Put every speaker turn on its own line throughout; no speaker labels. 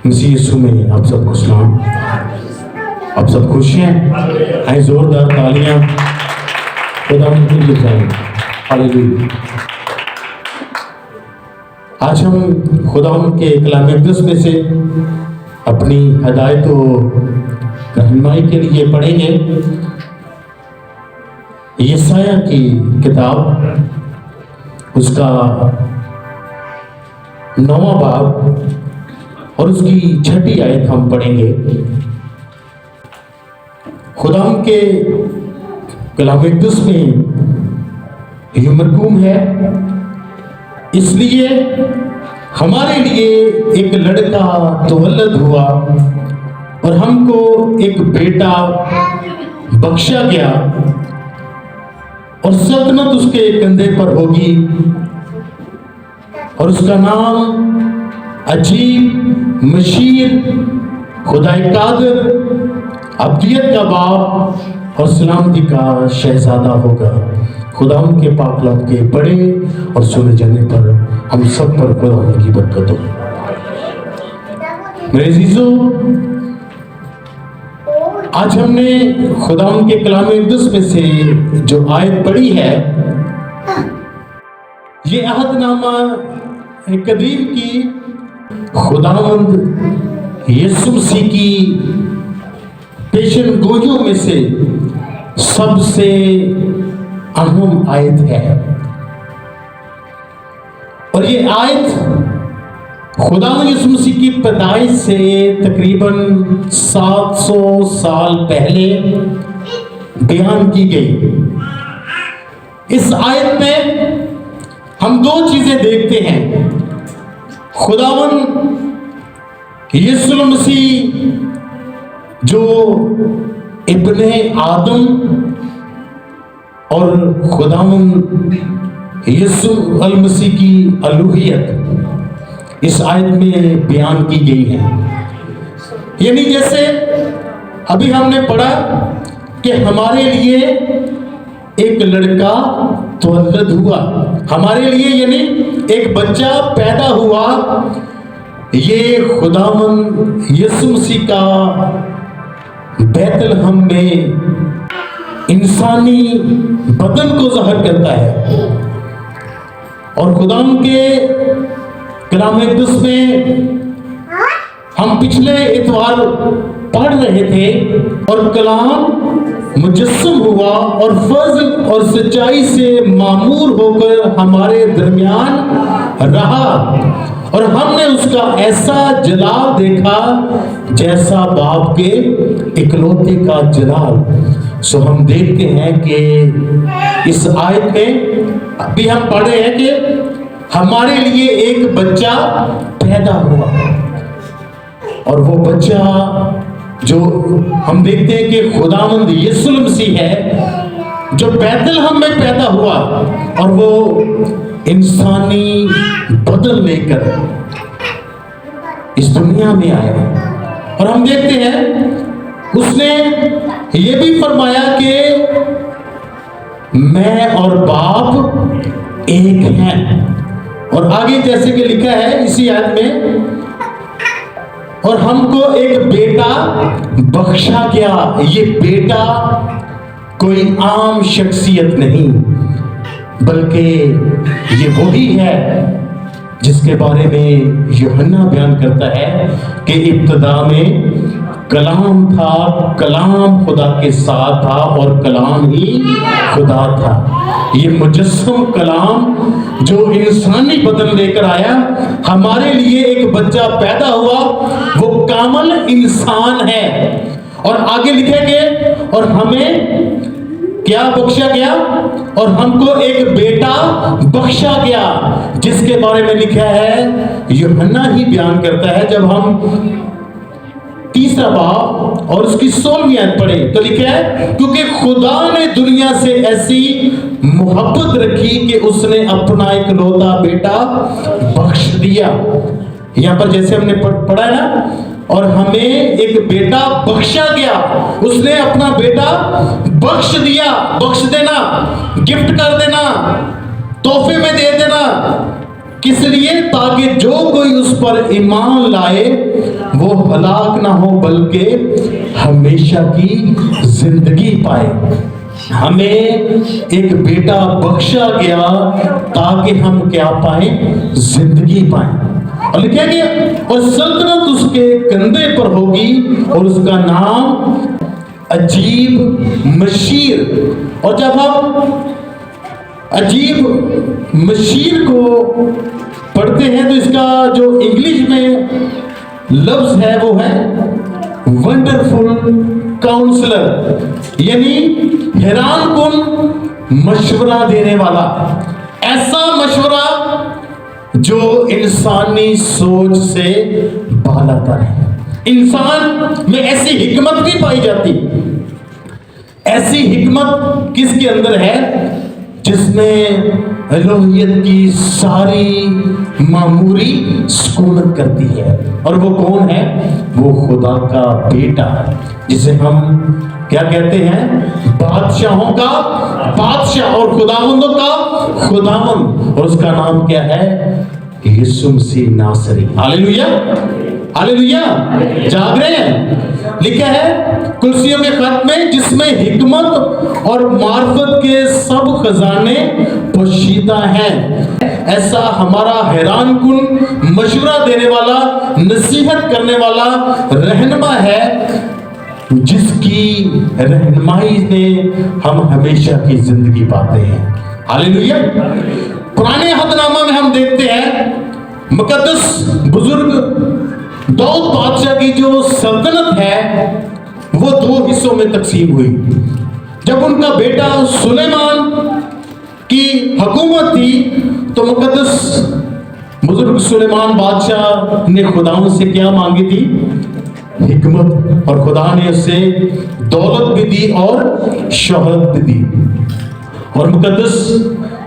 مسیح یسوع میں آپ سب کو سلام. آپ سب خوش ہیں؟ آئیں زوردار تالیاں خدا ان کے لیے بجائیں. ہاللیلویا. آج ہم خدا ان کے کلام مقدس میں سے اپنی ہدایت و رہنمائی کے لیے پڑھیں گے یسایہ کی کتاب، اس کا 9واں باب اور اس کی 6 آیت ہم پڑھیں گے. خدا ان کے کلام مقدس میں یہ مرقوم ہے، اس لیے ہمارے لیے ایک لڑکا تولد ہوا اور ہم کو ایک بیٹا بخشا گیا اور سلطنت اس کے کندھے پر ہوگی اور اس کا نام عجیب، مشیر، خدائے قادر، ابدیت کا باپ اور سلامتی کا شہزادہ ہوگا. خدا ان کے پاک کلام کے پڑھے اور سنے جانے پر ہم سب پر خدا ان کی برکت ہو. میرے عزیزو، آج ہم نے خدا ان کے کلام مقدس میں سے جو آیت پڑھی ہے، یہ عہد نامہ قدیم کی خداوند یسوع مسیح کی پیشن گوئیوں میں سے سب سے اہم آیت ہے. اور یہ آیت خداوند یسوع مسیح کی پیدائش سے تقریباً 700 سال پہلے بیان کی گئی. اس آیت میں ہم 2 چیزیں دیکھتے ہیں. خداوند یسوع مسیح جو ابن آدم اور خداوند یسوع المسیح کی الوہیت اس آیت میں بیان کی گئی ہے. یعنی جیسے ابھی ہم نے پڑھا کہ ہمارے لیے ایک لڑکا تولد ہوا، ہمارے لیے یعنی ایک بچہ پیدا ہوا. یہ خداوند یسوع مسیح کا بیت لحم میں انسانی بدن کو ظاہر کرتا ہے. اور خداوند کے کلام مقدس میں ہم پچھلے اتوار پڑھ رہے تھے اور کلام مجسم ہوا اور فضل اور سچائی سے معمور ہو کر ہمارے درمیان رہا اور ہم نے اس کا ایسا جلال دیکھا جیسا باپ کے اکلوتے کا جلال. سو ہم دیکھتے ہیں کہ اس آیت میں ابھی ہم پڑھے ہیں کہ ہمارے لیے ایک بچہ پیدا ہوا اور وہ بچہ جو ہم دیکھتے ہیں کہ خداوند یسوع مسیح ہے جو بیت لحم میں پیدا ہوا اور وہ انسانی بدن لے کر اس دنیا میں آیا. اور ہم دیکھتے ہیں اس نے یہ بھی فرمایا کہ میں اور باپ ایک ہیں. اور آگے جیسے کہ لکھا ہے اسی آیت میں، اور ہم کو ایک بیٹا بخشا گیا. یہ بیٹا کوئی عام شخصیت نہیں بلکہ یہ وہی ہے جس کے بارے میں یوحنا بیان کرتا ہے کہ ابتدا میں کلام تھا، کلام خدا کے ساتھ تھا اور کلام ہی خدا تھا. یہ مجسم کلام جو انسانی بدن لے کر آیا، ہمارے لیے ایک بچہ پیدا ہوا، وہ کامل انسان ہے. اور آگے لکھے گئے اور ہمیں کیا بخشا گیا، اور ہم کو ایک بیٹا بخشا گیا جس کے بارے میں لکھا ہے یوحنا ہی بیان کرتا ہے. جب ہم 3 باب اور اس کی 16ویں آیت پڑھے تو لکھا ہے کیونکہ خدا نے دنیا سے ایسی محبت رکھی کہ اس نے اپنا اکلوتا بیٹا بخش دیا. یہاں پر جیسے ہم نے پڑھا ہے نا، اور ہمیں ایک بیٹا بخشا گیا، اس نے اپنا بیٹا بخش دیا. بخش دینا، گفٹ کر دینا، تحفے میں دے دینا، کس لیے؟ تاکہ جو کوئی اس پر ایمان لائے وہ ہلاک نہ ہو بلکہ ہمیشہ کی زندگی پائے۔ ہمیں ایک بیٹا بخشا گیا تاکہ ہم کیا پائیں؟ زندگی پائیں۔ اور لکھا گیا اور سلطنت اس کے کندھے پر ہوگی اور اس کا نام عجیب مشیر۔ اور جب ہم عجیب مشیر کو پڑھتے ہیں تو اس کا جو انگلش میں لفظ ہے وہ ہے ونڈرفل کاؤنسلر، یعنی حیران کن مشورہ دینے والا۔ ایسا مشورہ جو انسانی سوچ سے بالاتر ہے۔ انسان میں ایسی حکمت نہیں پائی جاتی۔ ایسی حکمت کس کے اندر ہے؟ جس میں الوہیت کی ساری معموری سکونت کرتی ہے۔ اور وہ کون ہے؟ وہ خدا کا بیٹا ہے، جسے ہم کیا کہتے ہیں؟ بادشاہوں کا بادشاہ اور خداوندوں کا خداوند۔ اور اس کا نام کیا ہے؟ یسوع مسیح ناصری۔ ہاللیلویا ہاللیلویا، جاگ رہے ہیں؟ لکھا ہے کلسیوں کے خط میں، جس میں حکمت اور معرفت کے سب خزانے پوشیدہ ہیں۔ ایسا ہمارا حیران کن مشورہ دینے والا، نصیحت کرنے والا رہنما ہے، جس کی رہنمائی نے ہم ہمیشہ کی زندگی پاتے ہیں۔ ہاللیلویا۔ پرانے عہد نامہ میں ہم دیکھتے ہیں مقدس بزرگ داؤد بادشاہ کی جو سلطنت ہے وہ دو حصوں میں تقسیم ہوئی۔ جب ان کا بیٹا سلیمان کی حکومت تھی تو مقدس بزرگ سلیمان بادشاہ نے خداوند سے کیا مانگی تھی؟ حکمت، اور خدا نے اس سے دولت بھی دی اور شہرت بھی دی۔ اور مقدس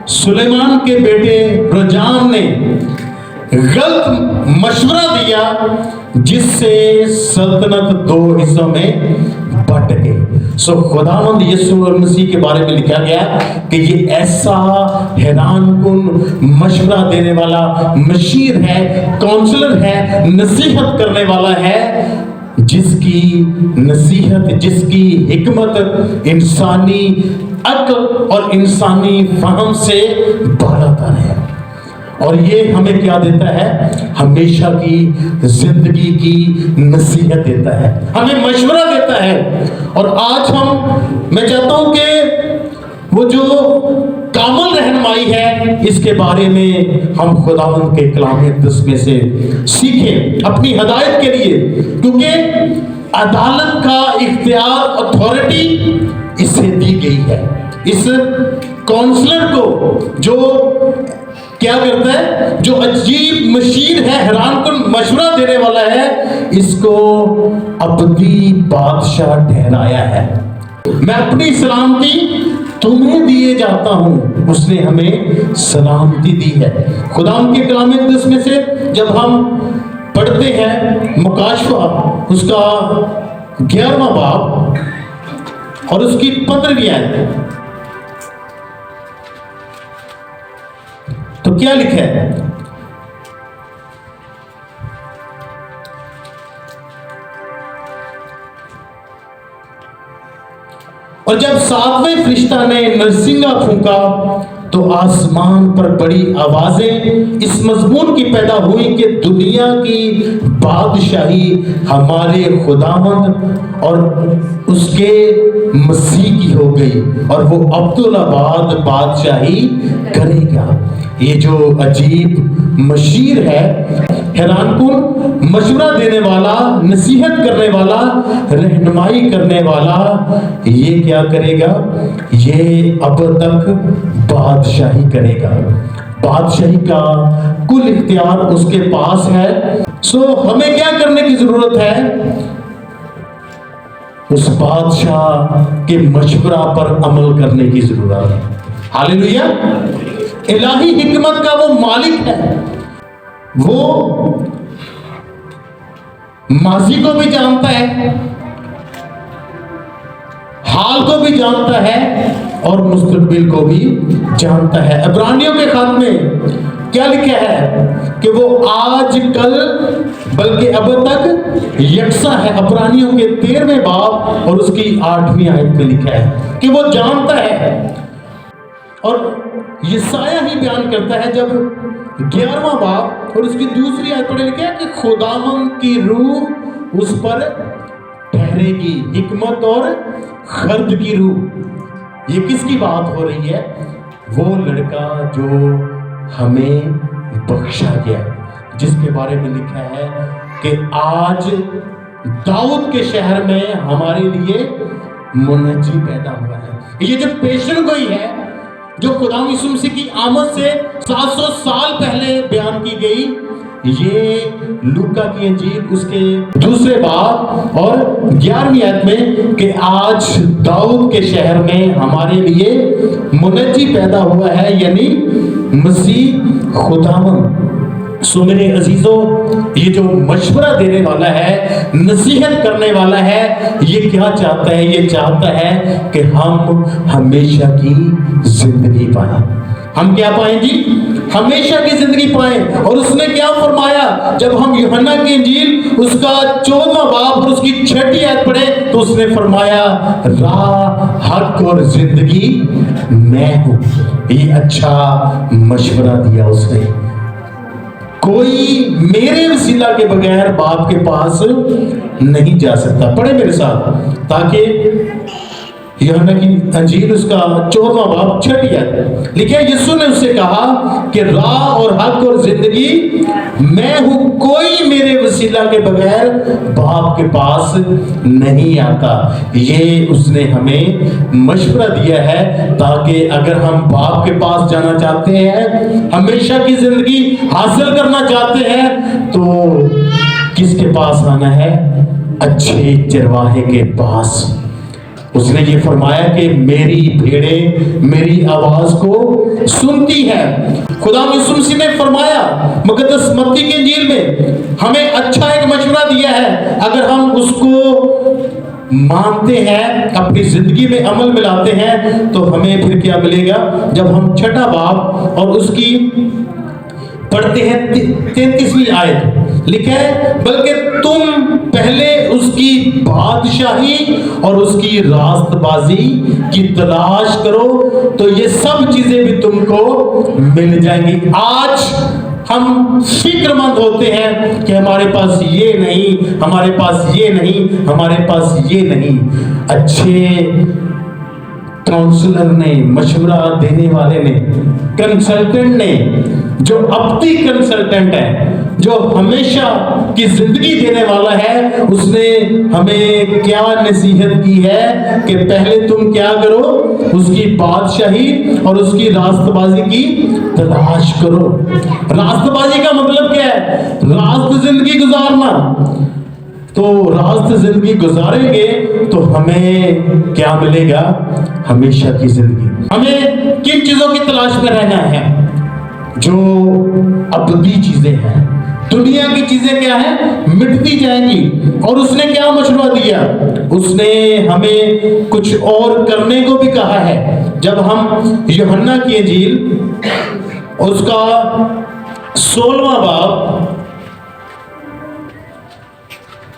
سلیمان کے بیٹے رجام نے غلط مشورہ دیا جس سے سلطنت دو حصوں میں بٹ گئی۔ سو خداوند یسوع مسیح کے بارے میں لکھا گیا کہ یہ ایسا حیران کن مشورہ دینے والا مشیر ہے، کونسلر ہے، نصیحت کرنے والا ہے، جس کی نصیحت، جس کی حکمت انسانی عقل اور انسانی فہم سے بالاتر ہے۔ اور یہ ہمیں کیا دیتا ہے؟ ہمیشہ کی زندگی کی نصیحت دیتا ہے، ہمیں مشورہ دیتا ہے۔ اور آج میں چاہتا ہوں کہ وہ جو کامل رہنمائی ہے اس کے بارے میں ہم خداوند کے کلام مقدس میں سے سیکھیں اپنی ہدایت کے لیے، کیونکہ عدالت کا اختیار، اتھارٹی اسے دی گئی ہے۔ اس کونسلر کو جو کیا کرتا ہے، جو عجیب مشیر ہے، حیران کن مشورہ دینے والا ہے، اس کو ابدی بادشاہ ٹھہرایا ہے۔ میں اپنی سلامتی تمہیں دیے جاتا ہوں، اس نے ہمیں سلامتی دی ہے۔ خدا ان کے کلام مقدس میں سے جب ہم پڑھتے ہیں مکاشفہ اس کا 11واں باب اور اس کی 15ویں آیت، تو کیا لکھا ہے؟ اور جب 7ویں فرشتہ نے نرسنگا پھونکا تو آسمان پر بڑی آوازیں اس مضمون کی پیدا ہوئی کہ دنیا کی بادشاہی ہمارے خداوند اور اس کے مسیح کی ہو گئی اور وہ عبدالآباد بادشاہی کرے گا۔ یہ جو عجیب مشیر ہے، حیران کن مشورہ دینے والا، نصیحت کرنے والا، رہنمائی کرنے والا، یہ کیا کرے گا؟ یہ اب تک بادشاہی کرے گا۔ بادشاہی کا کل اختیار اس کے پاس ہے۔ سو ہمیں کیا کرنے کی ضرورت ہے؟ اس بادشاہ کے مشورہ پر عمل کرنے کی ضرورت ہے۔ ہاللیلویا۔ الہی حکمت کا وہ مالک ہے، وہ ماضی کو بھی جانتا ہے، حال کو بھی جانتا ہے اور مستقبل کو بھی جانتا ہے۔ عبرانیوں کے خط میں کیا لکھا ہے کہ وہ آج کل بلکہ اب تک یکساں ہے. عبرانیوں کے 13ویں باب اور اس کی 8ویں آیت میں لکھا ہے کہ وہ جانتا ہے. اور یسایہ ہی بیان کرتا ہے جب 11واں باب اور اس کی دوسری آیت پڑھے لکھا ہے کہ خداوند کی روح اس پر ٹھہرے گی، حکمت اور خرد کی روح. یہ کس کی بات ہو رہی ہے؟ وہ لڑکا جو ہمیں بخشا گیا، جس کے بارے میں لکھا ہے کہ آج داؤد کے شہر میں ہمارے لیے منجی پیدا ہوا ہے. یہ جو پیشن گوئی ہے جو خدا یسوع مسیح کی آمد سے 700 سال پہلے بیان کی گئی، یہ لوکا کی انجیل اس کے 2 باب اور 11ویں آیت میں کہ آج داؤد کے شہر میں ہمارے لیے منجی پیدا ہوا ہے، یعنی مسیح خداوند. سو میرے عزیزوں، یہ جو مشورہ دینے والا ہے، نصیحت کرنے والا ہے، یہ کیا چاہتا ہے؟ یہ چاہتا ہے کہ ہم ہمیشہ کی زندگی پائیں. ہم کیا پائیں جی؟ ہمیشہ کی زندگی پائیں. اور اس نے کیا فرمایا؟ جب ہم یوحنا کی انجیل اس کا 14واں باب اور اس کی 6 آیت پڑھیں تو اس نے فرمایا راہ، حق اور زندگی میں ہوں. یہ اچھا مشورہ دیا اس نے. کوئی میرے وسیلہ کے بغیر باپ کے پاس نہیں جا سکتا. پڑھے میرے ساتھ تاکہ یوحنا کی انجیل اس کا 14واں باب 6 آیت لکھا. یسوع نے اس سے کہا کہ راہ اور حق اور زندگی میں ہوں، کوئی میرے وسیلہ کے بغیر باپ کے پاس نہیں آتا. یہ اس نے ہمیں مشورہ دیا ہے تاکہ اگر ہم باپ کے پاس جانا چاہتے ہیں، ہمیشہ کی زندگی حاصل کرنا چاہتے ہیں، تو کس کے پاس آنا ہے؟ اچھے چرواہے کے پاس. اس نے یہ فرمایا کہ میری بھیڑیں میری آواز کو سنتی ہے. خدا یسوع مسیح نے فرمایا مقدس متی کی انجیل میں ہمیں اچھا ایک مشورہ دیا ہے. اگر ہم اس کو مانتے ہیں، اپنی زندگی میں عمل میں لاتے ہیں، تو ہمیں پھر کیا ملے گا؟ جب ہم 6 باب اور اس کی پڑھتے ہیں 33ویں آیت لکھا ہے بلکہ تم پہلے اس کی بادشاہی اور اس کی راست بازی کی تلاش کرو تو یہ سب چیزیں بھی تم کو مل جائیں گی. آج ہم فکر مند ہوتے ہیں کہ ہمارے پاس یہ نہیں، ہمارے پاس یہ نہیں، ہمارے پاس یہ نہیں. اچھے کاؤنسلر نے، مشورہ دینے والے نے، کنسلٹنٹ نے، جو ابدی کنسلٹنٹ ہے، جو ہمیشہ کی زندگی دینے والا ہے، اس نے ہمیں کیا نصیحت کی ہے کہ پہلے تم کیا کرو؟ اس کی بادشاہی اور اس کی راست بازی کی تلاش کرو. راست بازی کا مطلب کیا ہے؟ راست زندگی گزارنا. تو راست زندگی گزاریں گے تو ہمیں کیا ملے گا؟ ہمیشہ کی زندگی. ہمیں کن چیزوں کی تلاش میں رہنا ہے؟ جو ابدی چیزیں ہیں. دنیا کی چیزیں کیا ہیں؟ مٹتی جائیں گی. اور اس نے کیا مشورہ دیا؟ اس نے ہمیں کچھ اور کرنے کو بھی کہا ہے. جب ہم یوحنا کی انجیل اس کا 16واں باب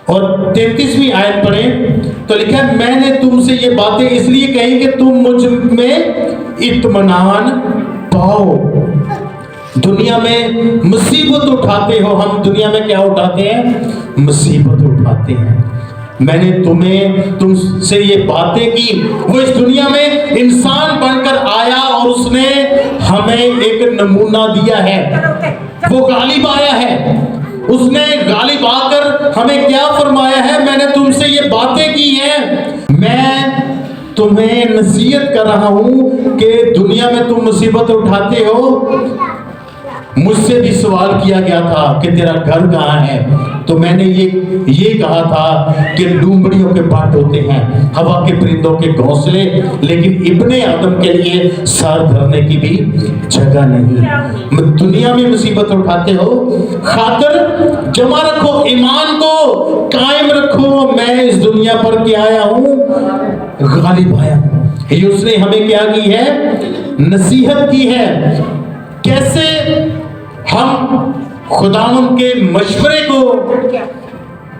اور 33ویں آیت پڑھیں تو لکھا ہے میں نے تم سے یہ باتیں اس لیے کہیں کہ تم مجھ میں اطمینان پاؤ. دنیا میں مصیبت اٹھاتے ہو. ہم دنیا میں کیا اٹھاتے ہیں؟ مصیبت اٹھاتے ہیں. میں نے تم سے یہ باتیں کی. وہ اس دنیا میں انسان بن کر آیا اور اس نے ہمیں ایک نمونہ دیا ہے. وہ غالب آیا ہے. اس نے غالب آ کر ہمیں کیا فرمایا ہے؟ میں نے تم سے یہ باتیں کی ہیں. میں تمہیں نصیحت کر رہا ہوں کہ دنیا میں تم مصیبت اٹھاتے ہو. مجھ سے بھی سوال کیا گیا تھا کہ تیرا گھر کہاں ہے؟ تو میں نے یہ کہا تھا کہ لومڑیوں کے بٹ ہوتے ہیں، ہوا کے پرندوں کے گھونسلے، لیکن ابن آدم کے لیے سر دھرنے کی بھی جگہ نہیں. دنیا میں مصیبت اٹھاتے ہو، خاطر جمع رکھو، ایمان کو قائم رکھو. میں اس دنیا پر کیا آیا ہوں؟ غالب آیا ہوں. یہ اس نے ہمیں کیا کی ہے؟ نصیحت کی ہے. کیسے ہم خداوند کے مشورے کو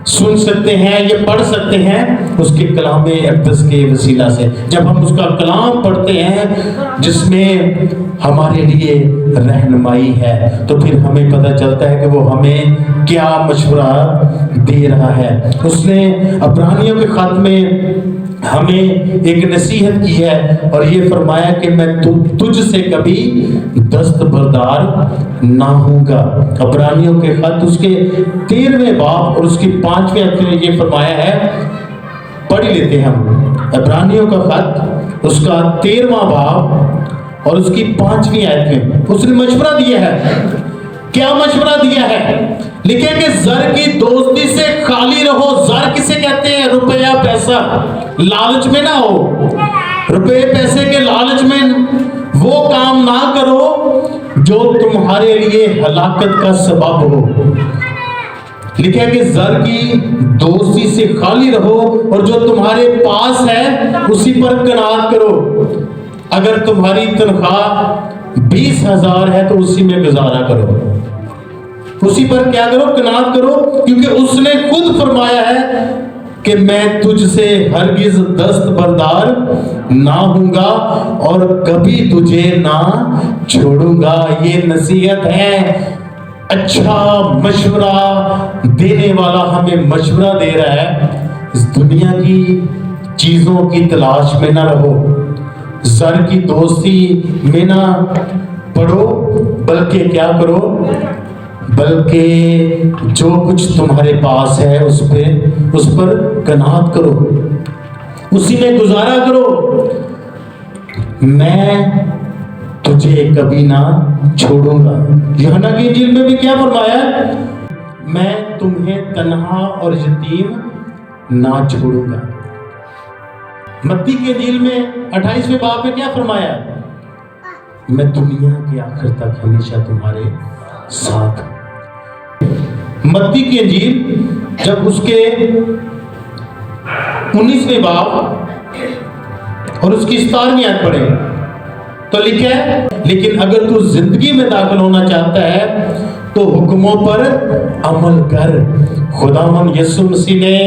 سن سکتے ہیں، یہ پڑھ سکتے ہیں اس کے کلام اقدس کے وسیلہ سے۔ جب ہم اس کا کلام پڑھتے ہیں جس میں ہمارے لیے رہنمائی ہے، تو پھر ہمیں پتہ چلتا ہے کہ وہ ہمیں کیا مشورہ دے رہا ہے۔ اس نے عبرانیوں کے خط میں ہمیں ایک نصیحت کی ہے اور یہ فرمایا کہ میں تجھ سے کبھی دستبردار نہ ہوں گا۔ عبرانیوں کے خط اس کے 13ویں باب اور اس کی 5ویں آیت میں یہ فرمایا ہے، پڑھ لیتے ہیں ہم۔ عبرانیوں کا خط اس کا 13واں باب اور اس کی 5ویں آیت میں اس نے مشورہ دیا ہے۔ کیا مشورہ دیا ہے؟ لکھے کہ زر کی دوستی سے خالی رہو۔ زر کسے کہتے ہیں؟ روپیہ پیسہ، لالچ میں نہ ہو۔ روپے پیسے کے لالچ میں وہ کام نہ کرو جو تمہارے لیے ہلاکت کا سبب ہو۔ لکھا کہ زر کی دوستی سے خالی رہو اور جو تمہارے پاس ہے اسی پر قناعت کرو۔ اگر تمہاری تنخواہ 20,000 ہے تو اسی میں گزارا کرو، اسی پر کیا کرو؟ قناعت کرو، کیونکہ اس نے خود فرمایا ہے کہ میں تجھ سے ہرگز دستبردار نہ ہوں گا اور کبھی تجھے نہ چھوڑوں گا۔ یہ نصیحت ہے۔ اچھا مشورہ دینے والا ہمیں مشورہ دے رہا ہے، اس دنیا کی چیزوں کی تلاش میں نہ رہو، زر کی دوستی میں نہ پڑو، بلکہ کیا کرو؟ بلکہ جو کچھ تمہارے پاس ہے اس پر قناعت کرو، اسی میں گزارا کرو۔ میں تجھے کبھی نہ چھوڑوں گا۔ یوحنا کی انجیل میں بھی کیا فرمایا؟ میں تمہیں تنہا اور یتیم نہ چھوڑوں گا۔ متی کی انجیل میں 28ویں باب میں کیا فرمایا؟ میں دنیا کے آخر تک ہمیشہ تمہارے ساتھ۔ متی کی انجیل جب اس کے 19ویں باب اور اس کی 17ویں آیت پڑھیں تو لکھا ہے، لیکن اگر تو زندگی میں داخل ہونا چاہتا ہے تو حکموں پر عمل کر۔ خداوند یسوع مسیح نے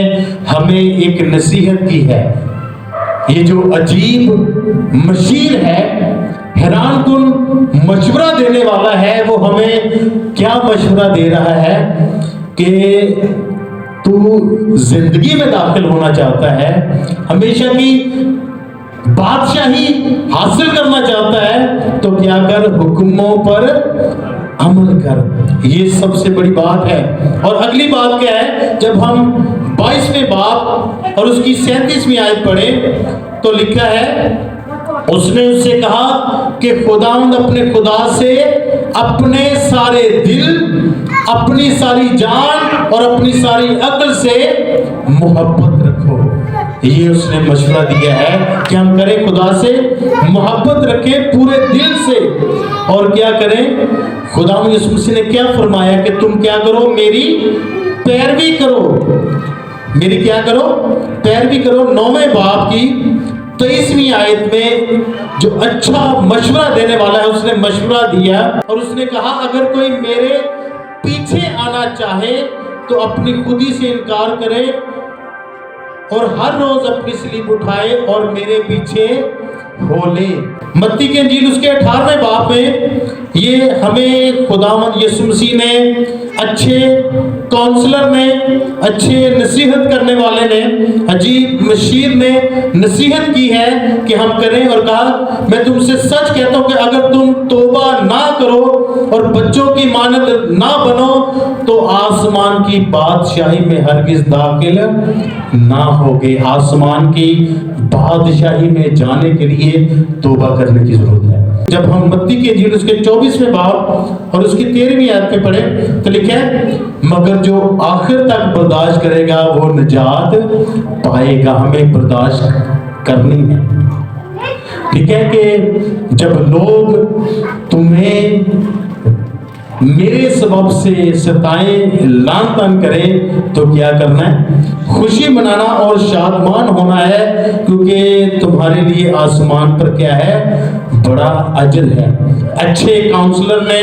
ہمیں ایک نصیحت کی ہے۔ یہ جو عجیب مشیر ہے، حیران کن مشورہ دینے والا ہے، وہ ہمیں کیا مشورہ دے رہا ہے کہ تو زندگی میں داخل ہونا چاہتا ہے، ہمیشہ کی بادشاہی حاصل کرنا چاہتا ہے، تو کیا کر؟ حکموں پر عمل کر۔ یہ سب سے بڑی بات ہے۔ اور اگلی بات کیا ہے؟ جب ہم 22ویں باب اور اس کی 37ویں آیت پڑھیں تو لکھا ہے، اس نے اس سے کہا کہ خداوند اپنے خدا سے اپنے سارے دل، اپنی ساری جان اور اپنی ساری عقل سے محبت رکھو۔ یہ اس نے مشورہ دیا ہے کہ ہم کریں، خدا سے محبت رکھیں پورے دل سے، اور کیا کریں؟ خداوند یسوع مسیح نے کیا فرمایا کہ تم کیا کرو؟ میری پیروی کرو۔ میری کیا کرو؟ پیروی کرو۔ 9ویں باب کی 23ویں آیت میں جو اچھا مشورہ دینے والا ہے، اس نے مشورہ دیا اور اس نے کہا، اگر کوئی میرے پیچھے آنا چاہے تو اپنی خودی سے انکار کرے اور ہر روز اپنی صلیب اٹھائے اور میرے پیچھے ہو لے۔ متی کی انجیل اس کے 18ویں باب میں یہ ہمیں خداوند یسوع مسیح نے، اچھے کونسلر نے، اچھے نصیحت کرنے والے نے، عجیب مشیر نے نصیحت کی ہے کہ ہم کریں، اور کہا میں تم سے سچ کہتا ہوں کہ اگر تم توبہ نہ کرو اور بچوں کی مانند نہ بنو تو آسمان کی بادشاہی میں ہرگز داخل نہ ہوگے۔ آسمان کی بادشاہی میں جانے کے لیے توبہ کرنے کی ضرورت ہے۔ جب ہم متی کی انجیل اس کے 24ویں باب اور اس کی 13ویں آیت پہ پڑھیں تو لکھا ہے، مگر جو آخر تک برداشت کرے گا وہ نجات پائے گا۔ ہمیں برداشت کرنی ہے۔ ٹھیک ہے کہ جب لوگ تمہیں میرے سبب سے ستائیں، لعن طعن کریں تو کیا کرنا ہے؟ خوشی منانا اور شادمان ہونا ہے، کیونکہ تمہارے لیے آسمان پر کیا ہے؟ بڑا اجر ہے۔ اچھے کاؤنسلر نے،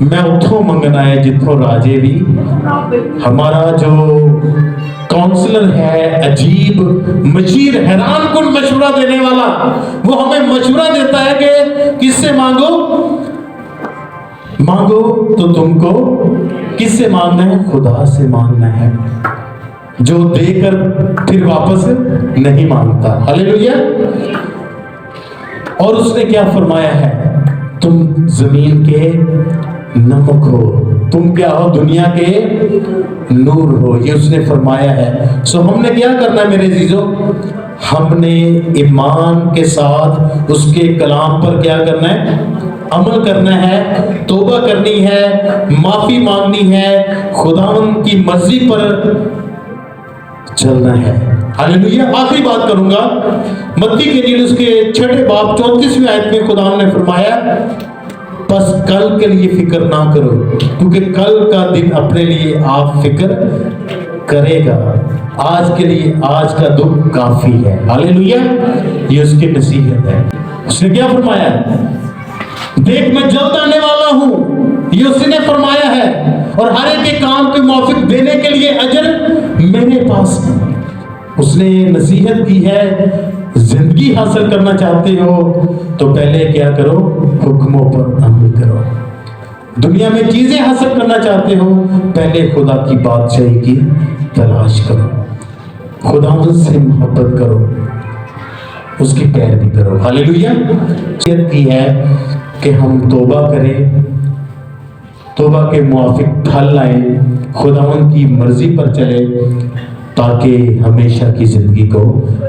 میں اتھوں منگنا ہے جتھوں راجے بھی. ہمارا جو کاؤنسلر ہے عجیب مشیر حیران کن مشورہ دینے والا, وہ ہمیں مشورہ دیتا ہے کہ کس سے مانگو تو تم کو کس سے مانگنا ہے؟ خدا سے مانگنا ہے, جو دے کر پھر واپس نہیں مانگتا. ہاللیلویا. اور اس نے کیا فرمایا ہے؟ تم زمین کے نمک ہو, تم کیا ہو؟ دنیا کے نور ہو. یہ اس نے فرمایا ہے. سو ہم نے کیا کرنا ہے میرے عزیزو؟ ہم نے ایمان کے ساتھ اس کے کلام پر کیا کرنا ہے؟ عمل کرنا ہے, توبہ کرنی ہے, معافی مانگنی ہے, خداوند کی مرضی پر چلنا ہے. ہاللیلویا. آخری بات کروں گا, متی کے انجیل اس کے 6 باب 34ویں آیت میں خداوند نے فرمایا, بس کل کے لیے فکر نہ کرو, کیونکہ کل کا دن اپنے لیے آپ فکر کرے گا, آج کے لیے آج کا دکھ کافی ہے. ہاللیلویا. یہ اس کی نصیحت ہے. اس نے کیا فرمایا؟ دیکھ میں جلد آنے والا ہوں, یہ اس نے فرمایا ہے, اور ہر ایک کے کام کے موافق دینے کے لیے اجر میرے پاس ہے. اس نے نصیحت کی ہے, زندگی حاصل کرنا چاہتے ہو تو پہلے کیا کرو؟ حکموں پر عمل کرو. دنیا میں چیزیں حاصل کرنا چاہتے ہو, پہلے خدا کی بادشاہی کی تلاش کرو, خدا سے محبت کرو, اس کی پیروی کرو. ہاللیلویا. نصیحت کی ہے کہ ہم توبہ کریں, توبہ کے موافق پھل لائیں, خداوند کی مرضی پر چلے, تاکہ ہمیشہ کی زندگی کو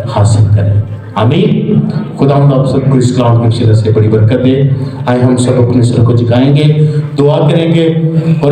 حاصل کریں. آمین. خداوند آپ سب کو اس کلام کی وسیلہ سے بڑی برکت دے. آئے ہم سب اپنے سر کو جھکائیں گے, دعا کریں گے, اور